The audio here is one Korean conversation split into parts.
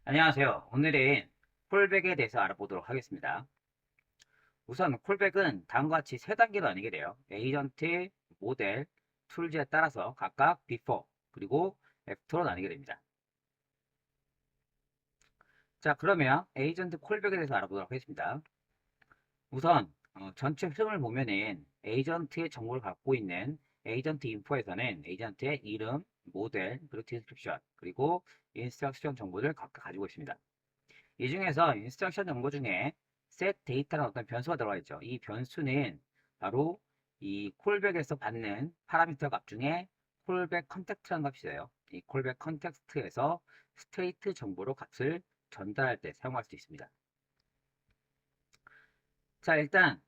안녕하세요. 오늘은 콜백에 대해서 알아보도록 하겠습니다. 우선 콜백은 다음과 같이 세 단계로 나뉘게 돼요. 에이전트, 모델, 툴즈에 따라서 각각 before 그리고 after로 나뉘게 됩니다. 자, 그러면 에이전트 콜백에 대해서 알아보도록 하겠습니다. 우선 전체 흐름을 보면은 에이전트의 정보를 갖고 있는 에이전트 인포에서는 에이전트의 이름, 모델, 그리고 디스크립션, 그리고 인스트럭션 정보를 각각 가지고 있습니다. 이 중에서 인스트럭션 정보 중에 set 데이터라는 어떤 변수가 들어가 있죠. 이 변수는 바로 이 콜백에서 받는 파라미터 값 중에 콜백 컨텍트라는 값이 있어요. 이 콜백 컨텍스트에서 스테이트 정보로 값을 전달할 때 사용할 수 있습니다. 자, 일단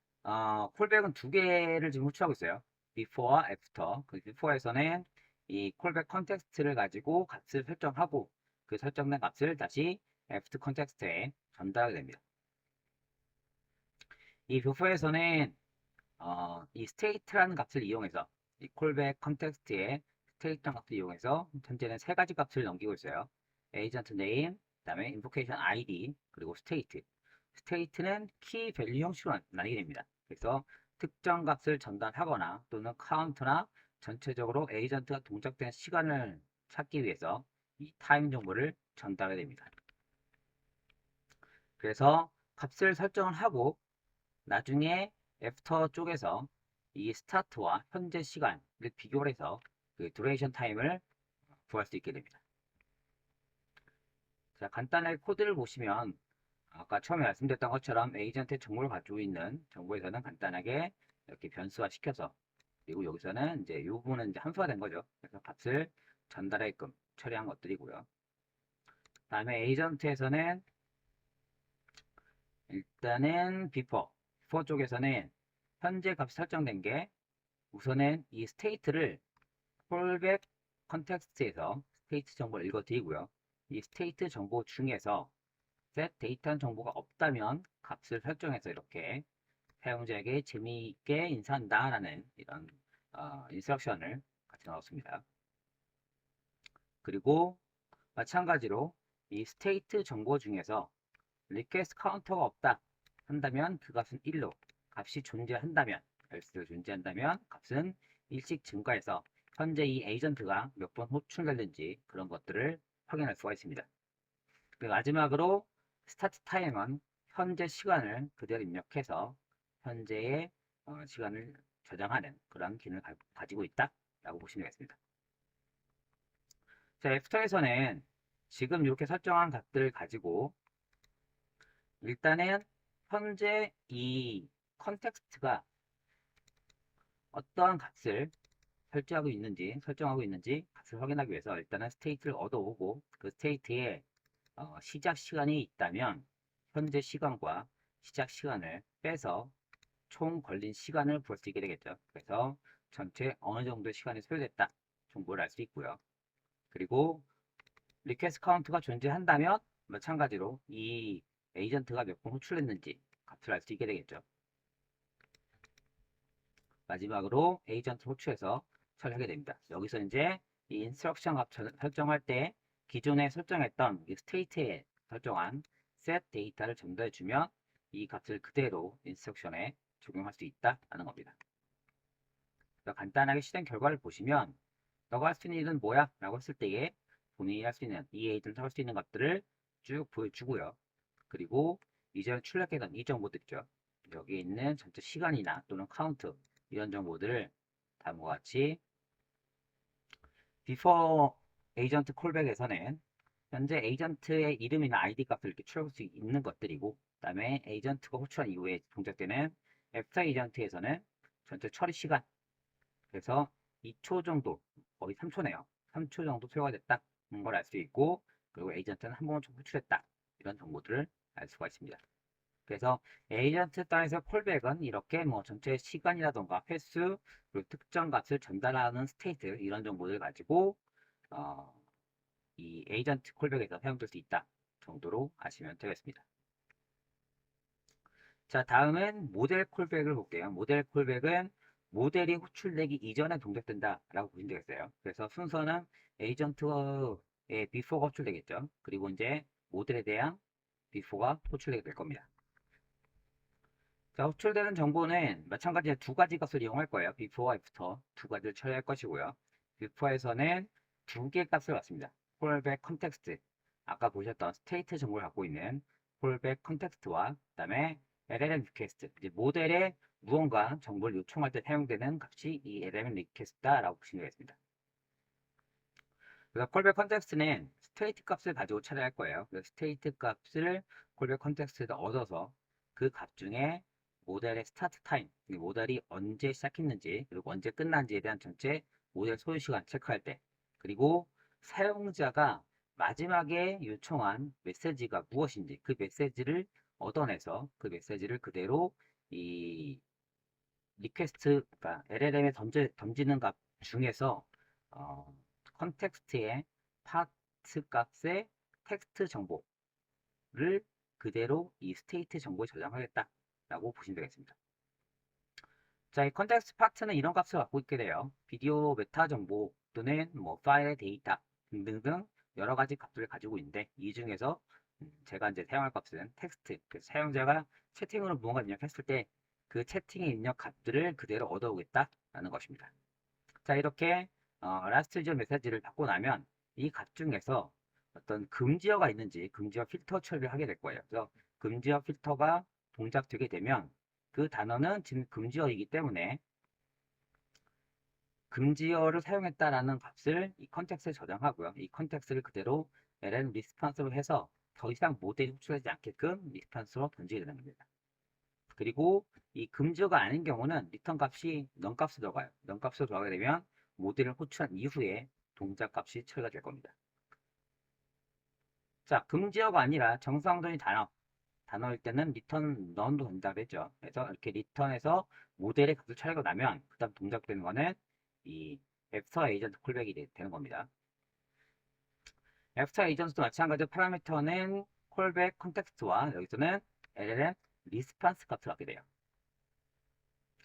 콜백은 두 개를 지금 호출하고 있어요. before와 after. 그 before에서는 이 콜백 컨텍스트를 가지고 값을 설정하고 그 설정된 값을 다시 after 컨텍스트에 전달하게 됩니다. 이 before 에서는 이 state라는 값을 이용해서 이 콜백 컨텍스트의 state라는 값을 이용해서 현재는 세 가지 값을 넘기고 있어요. agent name, 그다음에 invocation id, 그리고 state. state는 키 밸류 형식으로 나뉘게 됩니다. 그래서 특정 값을 전달하거나 또는 카운트나 전체적으로 에이전트가 동작된 시간을 찾기 위해서 이 타임 정보를 전달하게 됩니다. 그래서 값을 설정을 하고 나중에 애프터 쪽에서 이 스타트와 현재 시간을 비교를 해서 그 duration 타임을 구할 수 있게 됩니다. 자, 간단하게 코드를 보시면 아까 처음에 말씀드렸던 것처럼 에이전트의 정보를 가지고 있는 정보에서는 간단하게 이렇게 변수화 시켜서 그리고 여기서는 이제 이 부분은 이제 함수가 된 거죠. 그래서 값을 전달하게끔 처리한 것들이고요. 다음에 에이전트에서는 일단은 before 쪽에서는 현재 값이 설정된 게 우선은 이 스테이트를 콜백 컨텍스트에서 스테이트 정보를 읽어드리고요. 이 스테이트 정보 중에서 set 데이터는 정보가 없다면 값을 설정해서 이렇게 사용자에게 재미있게 인사한다라는 이런 인스트럭션을 같이 넣었습니다. 그리고 마찬가지로 이 스테이트 정보 중에서 리퀘스트 카운터가 없다 한다면 그 값은 1로, 값이 존재한다면 else가 존재한다면 값은 일씩 증가해서 현재 이 에이전트가 몇 번 호출됐는지 그런 것들을 확인할 수가 있습니다. 그리고 마지막으로 스타트 타임은 현재 시간을 그대로 입력해서 현재의 시간을 저장하는 그런 기능을 가지고 있다라고 보시면 되겠습니다. 자, 애프터에서는 지금 이렇게 설정한 값들을 가지고 일단은 현재 이 컨텍스트가 어떠한 값을 설정하고 있는지 값을 확인하기 위해서 일단은 스테이트를 얻어오고 그 스테이트에 시작 시간이 있다면 현재 시간과 시작 시간을 빼서 총 걸린 시간을 볼 수 있게 되겠죠. 그래서 전체 어느 정도 시간이 소요됐다 정보를 알 수 있고요. 그리고 리퀘스트 카운트가 존재한다면 마찬가지로 이 에이전트가 몇 번 호출했는지 값을 알 수 있게 되겠죠. 마지막으로 에이전트 호출해서 처리하게 됩니다. 여기서 이제 이 인스트럭션 값 설정할 때 기존에 설정했던 이 스테이트에 설정한 set 데이터를 전달해주면 이 값을 그대로 인스트럭션에 적용할 수 있다라는 겁니다. 간단하게 실행 결과를 보시면 너가 할 수 있는 일은 뭐야? 라고 했을 때에 본인이 할 수 있는 이 에이전트 할 수 있는 것들을 쭉 보여주고요. 그리고 이전에 출력했던 이 정보들 있죠. 여기 있는 전체 시간이나 또는 카운트 이런 정보들을 다음과 같이 before agent callback에서는 현재 에이전트의 이름이나 ID 값을 이렇게 출력할 수 있는 것들이고 그 다음에 에이전트가 호출한 이후에 동작되는 after agent에서는 전체 처리 시간 그래서 2초 정도 거의 3초네요. 3초 정도 소요가 됐다 걸 알 수 있고 그리고 에이전트는 한 번 호출했다 이런 정보들을 알 수가 있습니다. 그래서 에이전트 단에서 콜백은 이렇게 뭐 전체 시간이라던가 횟수 그리고 특정 값을 전달하는 스테이트 이런 정보를 가지고 어, 이 에이전트 콜백에서 사용될 수 있다 정도로 아시면 되겠습니다. 자, 다음은 모델 콜백을 볼게요. 모델 콜백은 모델이 호출되기 이전에 동작된다라고 보시면 되겠어요. 그래서 순서는 에이전트의 before가 호출되겠죠. 그리고 이제 모델에 대한 before가 호출되게 될 겁니다. 자, 호출되는 정보는 마찬가지로 두 가지 값을 이용할 거예요. before와 after 두 가지를 처리할 것이고요. before에서는 두 개의 값을 갖습니다. callback context, 아까 보셨던 state 정보를 갖고 있는 callback context와 그 다음에 LLM request, 이제 모델에 무언가 정보를 요청할 때 사용되는 값이 이 LLM request다라고 보시면 되겠습니다. 그래서 callback context는 state 값을 가지고 처리할 거예요. 그래서 state 값을 callback context에서 얻어서 그 값 중에 모델의 스타트 타임, 모델이 언제 시작했는지 그리고 언제 끝난지에 대한 전체 모델 소요 시간 체크할 때, 그리고 사용자가 마지막에 요청한 메시지가 무엇인지 그 메시지를 얻어내서 그 메시지를 그대로 이 리퀘스트, 그러니까 LLM에 던지는 값 중에서 컨텍스트의 파트 값의 텍스트 정보를 그대로 이 스테이트 정보에 저장하겠다라고 보시면 되겠습니다. 자, 이 컨텍스트 파트는 이런 값을 갖고 있게 돼요. 비디오 메타 정보 또는 뭐 파일의 데이터 등등등 여러 가지 값들을 가지고 있는데 이 중에서 제가 이제 사용할 값은 텍스트, 사용자가 채팅으로 무언가 입력했을 때 그 채팅에 입력 값들을 그대로 얻어오겠다라는 것입니다. 자, 이렇게 라스트 유저 메시지를 받고 나면 이 값 중에서 어떤 금지어가 있는지 금지어 필터 처리를 하게 될 거예요. 그래서 금지어 필터가 동작되게 되면 그 단어는 지금 금지어이기 때문에 금지어를 사용했다라는 값을 이 컨텍스트에 저장하고요. 이 컨텍스트를 그대로 ln 리스판스로 해서 더 이상 모델이 호출하지 않게끔 리스판스로 던지게 되는 겁니다. 그리고 이 금지어가 아닌 경우는 리턴 값이 넌 값으로 들어가요. 넌 값으로 들어가게 되면 모델을 호출한 이후에 동작 값이 처리가 될 겁니다. 자, 금지어가 아니라 정상적인 단어일 때는 리턴 넌도 된다고 했죠. 그래서 이렇게 리턴해서 모델의 값을 처리하고 나면 그 다음 동작되는 거는 이 애프터 에이전트 콜백이 되는 겁니다. 애프터 에이전트도 마찬가지로 파라미터는 콜백 컨텍스트와 여기서는 LLM 리스판스 값을 갖게 돼요.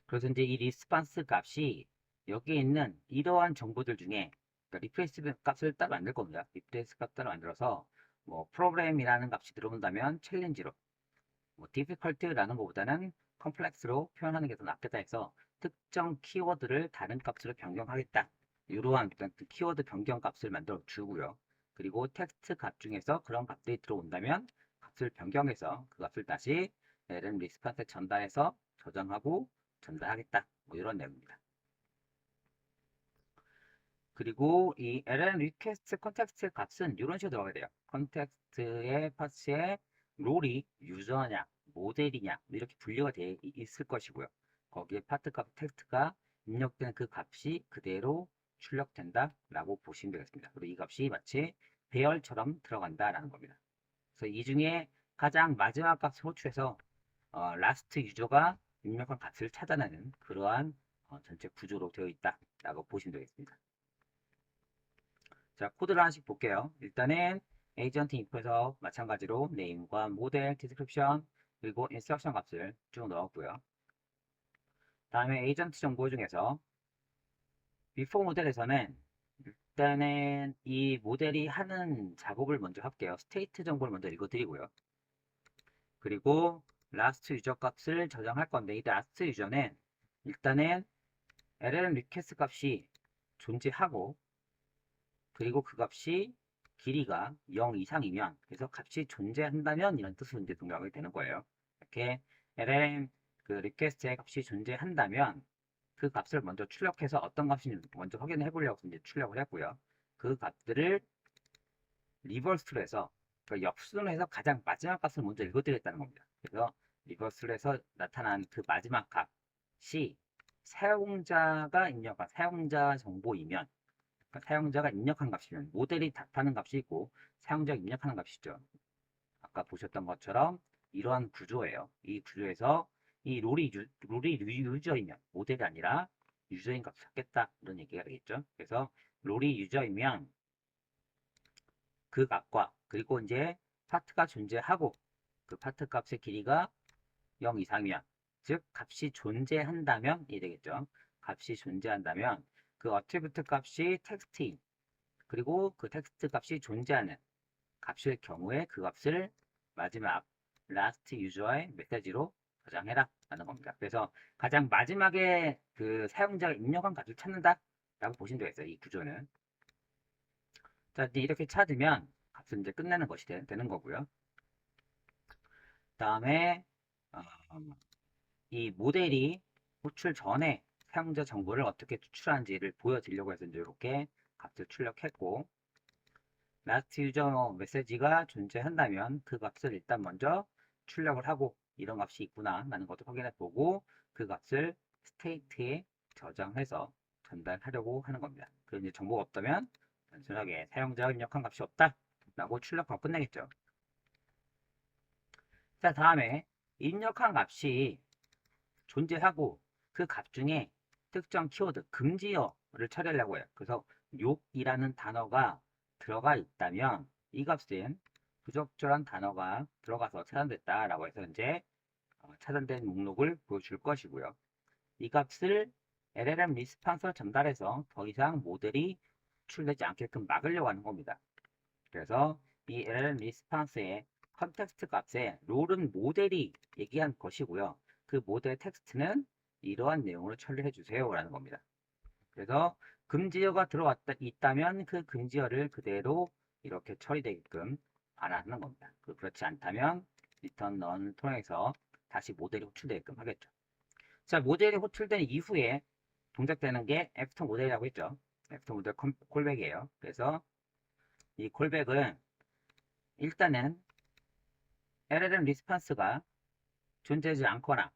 그래서 이제 이 리스판스 값이 여기에 있는 이러한 정보들 중에 그러니까 리프레시 값을 따로 만들 겁니다. 리프레시 값 따로 만들어서 뭐 프로그램이라는 값이 들어온다면 챌린지로, 뭐 difficult라는 것보다는 complex로 표현하는 게 더 낫겠다 해서 특정 키워드를 다른 값으로 변경하겠다. 이러한 키워드 변경 값을 만들어 주고요. 그리고 텍스트 값 중에서 그런 값들이 들어온다면 값을 변경해서 그 값을 다시 LLM 리스판스에 전달해서 저장하고 전달하겠다. 뭐 이런 내용입니다. 그리고 이 LLM 리퀘스트 컨텍스트 값은 이런 식으로 들어가야 돼요. 컨텍스트의 파츠에 롤이 유저냐, 모델이냐 이렇게 분류가 되어 있을 것이고요. 거기에 파트 값 텍스트가 입력된 그 값이 그대로 출력된다라고 보시면 되겠습니다. 그리고 이 값이 마치 배열처럼 들어간다라는 겁니다. 그래서 이 중에 가장 마지막 값을 호출해서 라스트 유저가 입력한 값을 찾아내는 그러한 전체 구조로 되어 있다라고 보시면 되겠습니다. 자, 코드를 하나씩 볼게요. 일단은 에이전트 인풋에서 마찬가지로 네임과 모델, 디스크립션, 그리고 인스트럭션 값을 쭉 넣었고요. 다음에 에이전트 정보 중에서 before 모델에서는 일단은 이 모델이 하는 작업을 먼저 할게요. 스테이트 정보를 먼저 읽어드리고요. 그리고 last 유저 값을 저장할 건데 이 last 유저는 일단은 LLM 리퀘스트 값이 존재하고 그리고 그 값이 길이가 0 이상이면 그래서 값이 존재한다면 이런 뜻으로 이제 동작이 되는 거예요. 이렇게 LLM 그 리퀘스트의 값이 존재한다면 그 값을 먼저 출력해서 어떤 값인지 먼저 확인해 보려고 이제 출력을 했고요. 그 값들을 리버스로 해서 그러니까 역순으로 해서 가장 마지막 값을 먼저 읽어드리겠다는 겁니다. 그래서 리버스로 해서 나타난 그 마지막 값이 사용자가 입력한 사용자 정보이면 그러니까 사용자가 입력한 값이면 모델이 답하는 값이 있고 사용자가 입력하는 값이죠. 아까 보셨던 것처럼 이러한 구조예요. 이 구조에서 이 롤이 유저이면 모델이 아니라 유저인 값을 찾겠다 이런 얘기가 되겠죠. 그래서 롤이 유저이면 그 값과 그리고 이제 파트가 존재하고 그 파트 값의 길이가 0 이상이면 즉 값이 존재한다면 이 되겠죠. 값이 존재한다면 그 어트리뷰트 값이 텍스트인 그리고 그 텍스트 값이 존재하는 값일 경우에 그 값을 마지막 last user의 메시지로 저장해라 라는 겁니다. 그래서 가장 마지막에 그 사용자가 입력한 값을 찾는다 라고 보시면 되겠어요. 이 구조는. 자, 이제 이렇게 찾으면 값을 이제 끝내는 것이 되는 거고요. 다음에 이 모델이 호출 전에 사용자 정보를 어떻게 추출하는지를 보여드리려고 해서 이제 이렇게 값을 출력했고, last user 메시지가 존재한다면 그 값을 일단 먼저 출력을 하고 이런 값이 있구나 라는 것도 확인해 보고 그 값을 state에 저장해서 전달하려고 하는 겁니다. 그럼 이제 정보가 없다면 단순하게 사용자가 입력한 값이 없다 라고 출력하고 끝내겠죠. 자, 다음에 입력한 값이 존재하고 그 값 중에 특정 키워드 금지어를 처리하려고 해요. 그래서 욕이라는 단어가 들어가 있다면 이 값은 부적절한 단어가 들어가서 차단됐다라고 해서 이제 차단된 목록을 보여줄 것이고요. 이 값을 LLM 리스판서로 전달해서 더 이상 모델이 출되지 않게끔 막으려고 하는 겁니다. 그래서 이 LLM 리스판스의 컨텍스트 값에 롤은 모델이 얘기한 것이고요. 그 모델 텍스트는 이러한 내용으로 처리해 주세요 라는 겁니다. 그래서 금지어가 들어왔다 있다면 그 금지어를 그대로 이렇게 처리되게끔 알아하는 겁니다. 그렇지 않다면 return none을 통해서 다시 모델이 호출되게끔 하겠죠. 자, 모델이 호출된 이후에 동작되는 게 애프터 모델이라고 했죠. 애프터 모델 콜백이에요. 그래서 이 콜백은 일단은 LLM 리스판스가 존재하지 않거나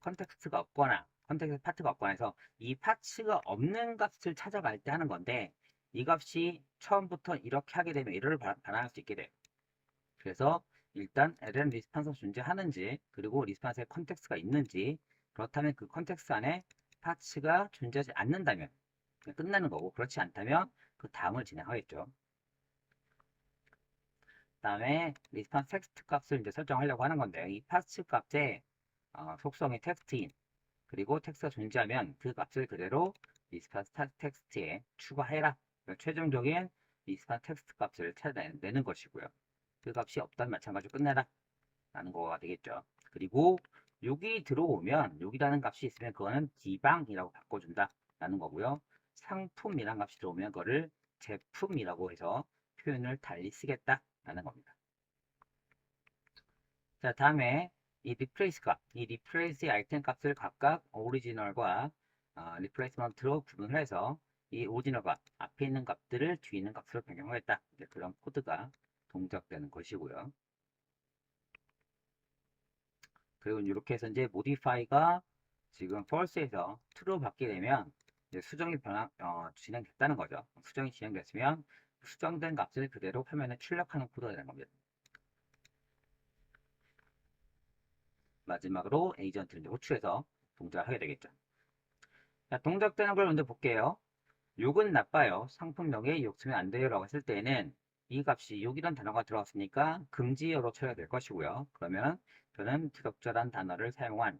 컨텍스트가 없거나 컨텍스트 파트가 없거나 해서 이 파츠가 없는 값을 찾아갈 때 하는 건데 이 값이 처음부터 이렇게 하게 되면 에러를 반환할 수 있게 돼요. 그래서 일단 LLM 리스판스가 존재하는지 그리고 리스판스의 컨텍스트가 있는지 그렇다면 그 컨텍스트 안에 파츠가 존재하지 않는다면 끝나는 거고 그렇지 않다면 그 다음을 진행하겠죠. 다음에 리스판스 텍스트 값을 이제 설정하려고 하는 건데요. 이 파츠 값의 속성이 텍스트인 그리고 텍스트가 존재하면 그 값을 그대로 리스판스 텍스트에 추가해라. 그러니까 최종적인 리스판스 텍스트 값을 찾아내는 것이고요. 그 값이 없다면 마찬가지로 끝내라 라는 거가 되겠죠. 그리고 여기 들어오면 여기라는 값이 있으면 그거는 기방이라고 바꿔준다 라는 거고요. 상품이라는 값이 들어오면 그거를 제품이라고 해서 표현을 달리 쓰겠다 라는 겁니다. 자, 다음에 이 replace 값, 이 replace의 아이템 값을 각각 오리지널과 replacement로 구분을 해서 이 오리지널 값, 앞에 있는 값들을 뒤에 있는 값으로 변경하겠다. 이제 그런 코드가 동작되는 것이고요. 그리고 이렇게 해서 이제 modify가 지금 false에서 true로 바뀌게 되면 이제 수정이 진행됐다는 거죠. 수정이 진행됐으면 수정된 값을 그대로 화면에 출력하는 코드가 되는 겁니다. 마지막으로 에이전트를 호출해서 동작을 하게 되겠죠. 자, 동작되는 걸 먼저 볼게요. 욕은 나빠요. 상품명에 욕 쓰면 안 돼요 라고 했을 때는 이 값이 욕이란 단어가 들어갔으니까 금지어로 처리가 될 것이고요. 그러면 저는 부적절한 단어를 사용한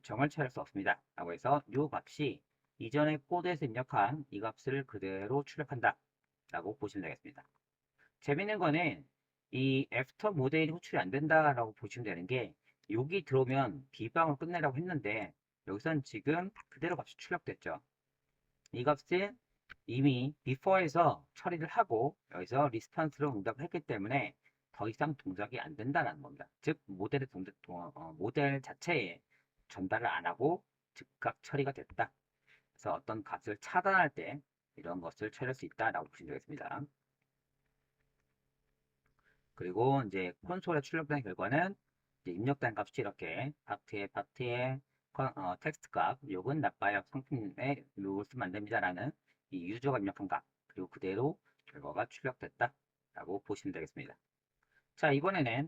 정을 처리할 수 없습니다. 라고 해서 이 값이 이전에 코드에서 입력한 이 값을 그대로 출력한다 라고 보시면 되겠습니다. 재밌는 거는 이 애프터 모델이 호출이 안 된다라고 보시면 되는 게 여기 들어오면 비방을 끝내라고 했는데 여기선 지금 그대로 값이 출력됐죠. 이 값은 이미 before에서 처리를 하고 여기서 리스판스로 응답을 했기 때문에 더 이상 동작이 안 된다는 겁니다. 즉 모델 자체에 전달을 안 하고 즉각 처리가 됐다. 그래서 어떤 값을 차단할 때 이런 것을 처리할 수 있다라고 보시면 되겠습니다. 그리고 이제 콘솔에 출력된 결과는 이제 입력된 값이 이렇게 파트에 텍스트 값, 욕은 나빠요. 상품에 욕을 쓰면 안 됩니다라는 이 유저가 입력한 값, 그리고 그대로 결과가 출력됐다 라고 보시면 되겠습니다. 자, 이번에는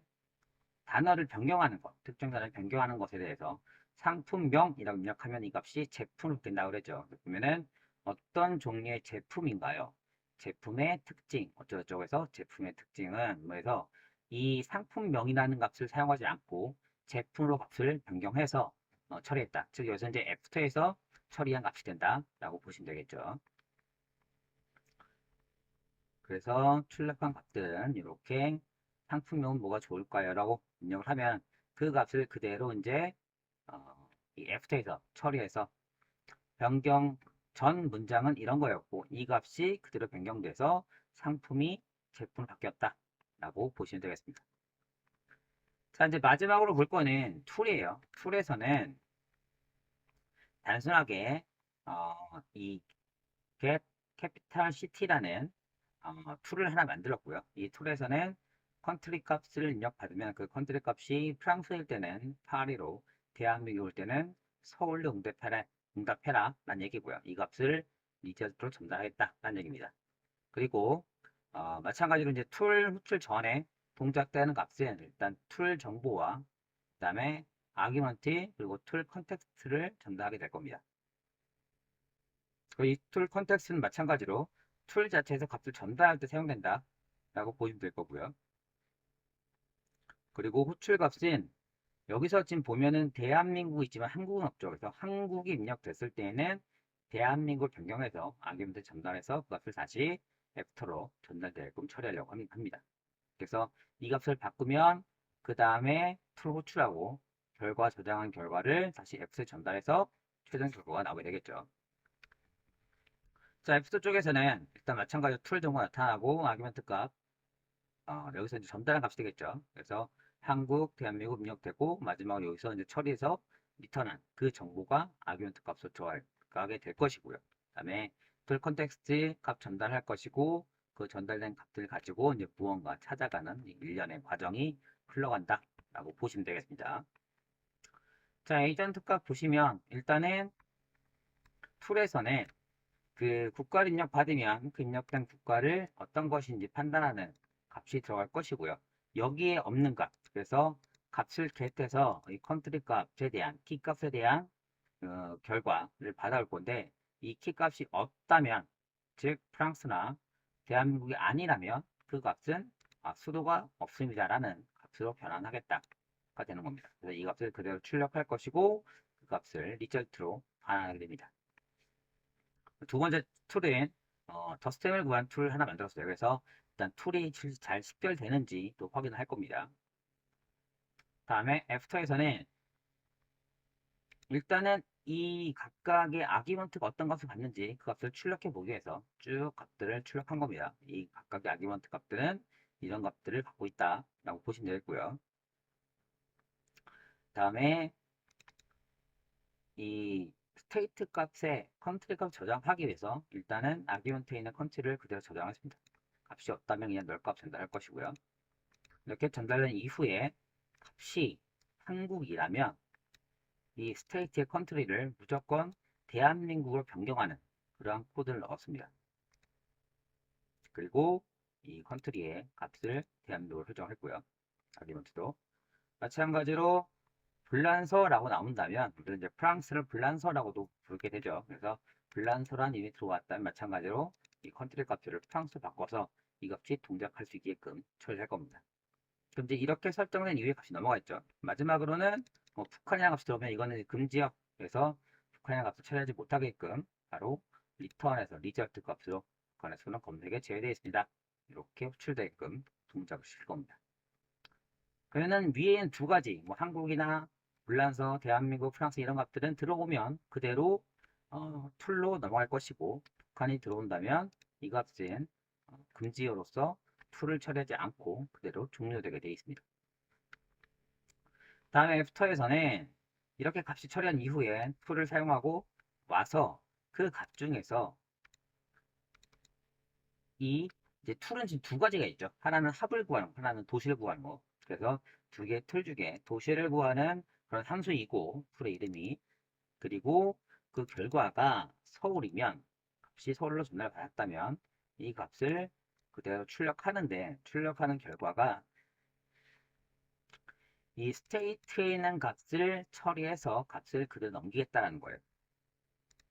단어를 변경하는 것, 특정 단어를 변경하는 것에 대해서 상품명이라고 입력하면 이 값이 제품으로 된다고 그랬죠. 보면은 어떤 종류의 제품인가요? 제품의 특징, 어쩌고저쩌고 해서 제품의 특징은 뭐해서 이 상품명이라는 값을 사용하지 않고 제품으로 값을 변경해서 처리했다. 즉 여기서 이제 애프터에서 처리한 값이 된다라고 보시면 되겠죠. 그래서 출력한 값들은 이렇게 상품명은 뭐가 좋을까요? 라고 입력을 하면 그 값을 그대로 이제 이 애프터에서 처리해서 변경 전 문장은 이런 거였고 이 값이 그대로 변경돼서 상품이 제품으로 바뀌었다 라고 보시면 되겠습니다. 자, 이제 마지막으로 볼 거는 툴이에요. 툴에서는 단순하게 이 get capital city라는 툴을 하나 만들었고요. 이 툴에서는 컨트리 값을 입력받으면 그 컨트리 값이 프랑스일 때는 파리로, 대한민국일 때는 서울로 응답해라 라는 얘기고요. 이 값을 리저트로 전달하겠다 라는 얘기입니다. 그리고 마찬가지로 이제 툴 호출 전에 동작되는 값은 일단 툴 정보와 그 다음에 아규먼트 그리고 툴 컨텍스트를 전달하게 될 겁니다. 이 툴 컨텍스트는 마찬가지로 툴 자체에서 값을 전달할 때 사용된다 라고 보시면 될 거고요. 그리고 호출 값은 여기서 지금 보면은 대한민국이 있지만 한국은 없죠. 그래서 한국이 입력됐을 때에는 대한민국을 변경해서 아규먼트 전달해서 그 값을 다시 애프터로 전달되게끔 처리하려고 합니다. 그래서 이 값을 바꾸면 그 다음에 툴 호출하고 결과 저장한 결과를 다시 애프터에 전달해서 최종 결과가 나오게 되겠죠. 자, 애프터 쪽에서는 일단 마찬가지로 툴 정보가 나타나고 아규먼트 값 여기서 이제 전달한 값이 되겠죠. 그래서 한국, 대한민국 입력되고 마지막으로 여기서 이제 처리해서 리턴한 그 정보가 아규먼트 값으로 들어가게 될 것이고요. 그다음에 툴 컨텍스트 값 전달할 것이고 그 전달된 값들 가지고 이제 무언가 찾아가는 일련의 과정이 흘러간다라고 보시면 되겠습니다. 자, 에이전트 값 보시면 일단은 툴에서는 그 국가를 입력받으면 그 입력된 국가를 어떤 것인지 판단하는 값이 들어갈 것이고요. 여기에 없는 값, 그래서 값을 get해서 이 컨트리 값에 대한 키 값에 대한 결과를 받아올 건데 이 키 값이 없다면, 즉 프랑스나 대한민국이 아니라면 그 값은 수도가 없습니다라는 값으로 변환하겠다가 되는 겁니다. 그래서 이 값을 그대로 출력할 것이고 그 값을 리절트로 반환하게 됩니다. 두 번째 툴은 더스템을 구한 툴 하나 만들었어요. 그래서 일단 툴이 잘 식별되는지 또 확인을 할 겁니다. 다음에 애프터에서는 일단은 이 각각의 아기먼트가 어떤 값을 받는지 그 값을 출력해 보기 위해서 쭉 값들을 출력한 겁니다. 이 각각의 아기먼트 값들은 이런 값들을 갖고 있다 라고 보시면 되겠고요. 다음에 이 스테이트 값에 컨트리 값 저장하기 위해서 일단은 아기먼트에 있는 컨트리를 그대로 저장하겠습니다. 값이 없다면 그냥 널 값 전달할 것이고요. 이렇게 전달된 이후에 값이 한국이라면 이 스테이트의 컨트리를 무조건 대한민국으로 변경하는 그러한 코드를 넣었습니다. 그리고 이 컨트리의 값을 대한민국으로 설정했고요. 아기먼트도 마찬가지로 불란서라고 나온다면 우리는 이제 프랑스를 불란서라고도 부르게 되죠. 그래서 불란서란 이름이 들어왔다면 마찬가지로 이 컨트리 값을 프랑스로 바꿔서 이 값이 동작할 수 있게끔 처리할 겁니다. 그럼 이제 이렇게 설정된 이후에 값이 넘어가 있죠. 마지막으로는 북한이라는 값이 들어오면 이거는 금지역, 그래서 북한이라는 값을 처리하지 못하게끔 바로 리턴에서 리절트 값으로 북한에서는 검색에 제외되어 있습니다. 이렇게 호출되게끔 동작을 시킬 겁니다. 그러면 위에는 두 가지, 뭐 한국이나 불란서, 대한민국, 프랑스 이런 값들은 들어오면 그대로 툴로 넘어갈 것이고, 북한이 들어온다면 이 값은 금지어로서 툴을 처리하지 않고 그대로 종료되게 되어 있습니다. 다음에 애프터에서는 이렇게 값이 처리한 이후에 툴을 사용하고 와서 그 값 중에서 이 이제 툴은 지금 두 가지가 있죠. 하나는 합을 구하는 거, 하나는 도시를 구하는 거. 그래서 두 개의 툴 중에 도시를 구하는 그런 함수이고 툴의 이름이, 그리고 그 결과가 서울이면 값이 서울로 전달받았다면 이 값을 그대로 출력하는데 출력하는 결과가 이 스테이트에 있는 값을 처리해서 값을 그대로 넘기겠다는 거예요.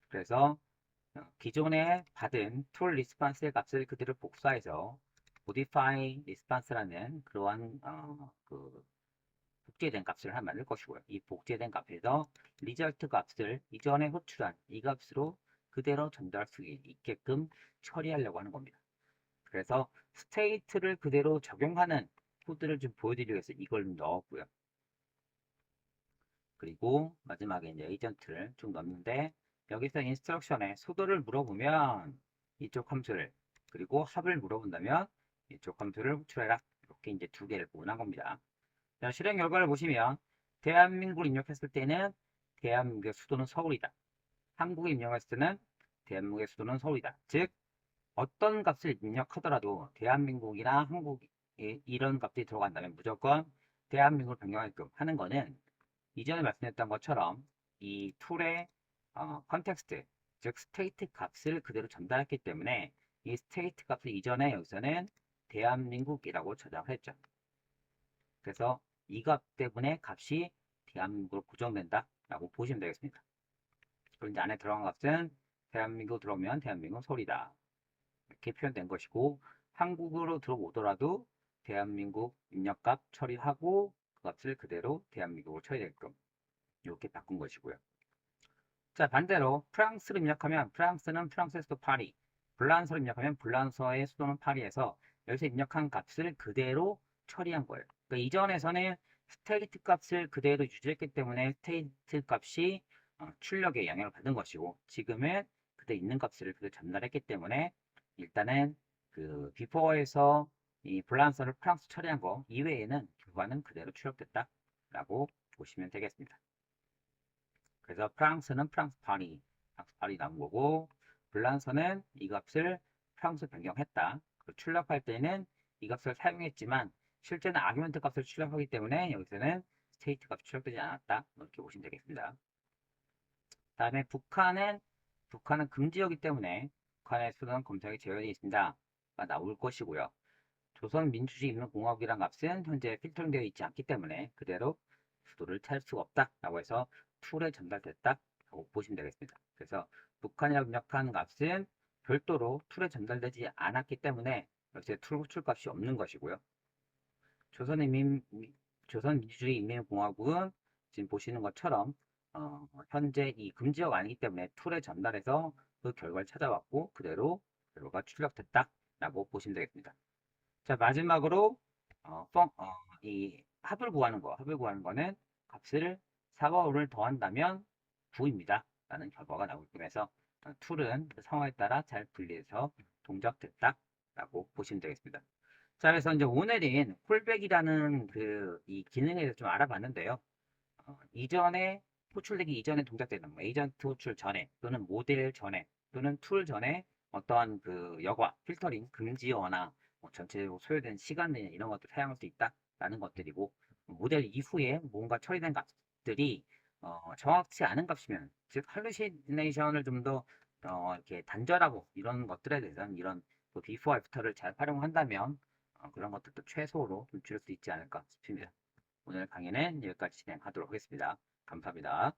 그래서 기존에 받은 툴 리스판스의 값을 그대로 복사해서 modify response라는 그러한 그 복제된 값을 하나 만들 것이고요. 이 복제된 값에서 result 값을 이전에 호출한 이 값으로 그대로 전달할 수 있게끔 처리하려고 하는 겁니다. 그래서 스테이트를 그대로 적용하는 코드를 좀 보여드리기 위해서 이걸 넣었고요. 그리고 마지막에 이제 에이전트를 좀 넣는데 여기서 인스트럭션에 수도를 물어보면 이쪽 함수를 그리고 합을 물어본다면 이쪽 함수를 호출해라. 이렇게 이제 두 개를 보관한 겁니다. 자, 실행 결과를 보시면 대한민국을 입력했을 때는 대한민국의 수도는 서울이다. 한국에 입력했을 때는 대한민국의 수도는 서울이다. 즉 어떤 값을 입력하더라도 대한민국이나 한국에 이런 값이 들어간다면 무조건 대한민국을 변경하게끔 하는 거는 이전에 말씀드렸던 것처럼 이 툴의 컨텍스트, 즉 스테이트 값을 그대로 전달했기 때문에 이 스테이트 값을 이전에 여기서는 대한민국이라고 저장을 했죠. 그래서 이 값 때문에 값이 대한민국으로 고정된다 라고 보시면 되겠습니다. 그리고 이제 안에 들어간 값은 대한민국 들어오면 대한민국 서울이다. 이렇게 표현된 것이고 한국으로 들어오더라도 대한민국 입력값 처리하고 그 값을 그대로 대한민국으로 처리되게끔 이렇게 바꾼 것이고요. 자, 반대로 프랑스를 입력하면 프랑스는 프랑스의 수도 파리, 불란서를 입력하면 불란서의 수도는 파리에서 여기서 입력한 값을 그대로 처리한 거예요. 그러니까 이전에서는 스테이트 값을 그대로 유지했기 때문에 스테이트 값이 출력에 영향을 받은 것이고 지금은 그때 있는 값을 그대로 전달했기 때문에 일단은 그 비포에서 이 불란서를 프랑스 처리한 거 이외에는 결과는 그대로 출력됐다라고 보시면 되겠습니다. 그래서 프랑스는 프랑스 파리 나온 거고 불란서는 이 값을 프랑스 변경했다. 출력할 때는 이 값을 사용했지만 실제는 아규먼트 값을 출력하기 때문에 여기서는 스테이트 값이 출력되지 않았다. 이렇게 보시면 되겠습니다. 다음에 북한은 금지어기 때문에 북한의 수도는 검색이 제외되어 있습니다. 나올 것이고요. 조선민주주의 인민공화국이란 값은 현재 필터링되어 있지 않기 때문에 그대로 수도를 찾을 수가 없다라고 해서 툴에 전달됐다라고 보시면 되겠습니다. 그래서 북한이라고 입력한 값은 별도로 툴에 전달되지 않았기 때문에 여기서 툴 호출 값이 없는 것이고요. 조선민주주의 인민공화국은 지금 보시는 것처럼 현재 이 금지어가 아니기 때문에 툴에 전달해서 그 결과를 찾아왔고 그대로 결과가 출력됐다라고 보시면 되겠습니다. 자, 마지막으로 이 합을 구하는 거는 값을 4와 5를 더한다면 9입니다. 라는 결과가 나오기 해서 툴은 그 상황에 따라 잘 분리해서 동작됐다 라고 보시면 되겠습니다. 자, 그래서 이제 오늘은 콜백이라는 이 기능에 대해서 좀 알아봤는데요. 이전에 호출되기 이전에 동작되는 뭐 에이전트 호출 전에 또는 모델 전에 또는 툴 전에 어떠한 그 여과, 필터링, 금지어나 뭐 전체적으로 소요된 시간 내 이런 것들 사용할 수 있다라는 것들이고 모델 이후에 뭔가 처리된 값들이 정확치 않은 값이면 즉 할루시네이션을 좀 더 이렇게 단절하고 이런 것들에 대해서는 이런 비포 애프터를 잘 활용한다면 그런 것들도 최소로 좀 줄일 수 있지 않을까 싶습니다. 오늘 강의는 여기까지 진행하도록 하겠습니다. 감사합니다.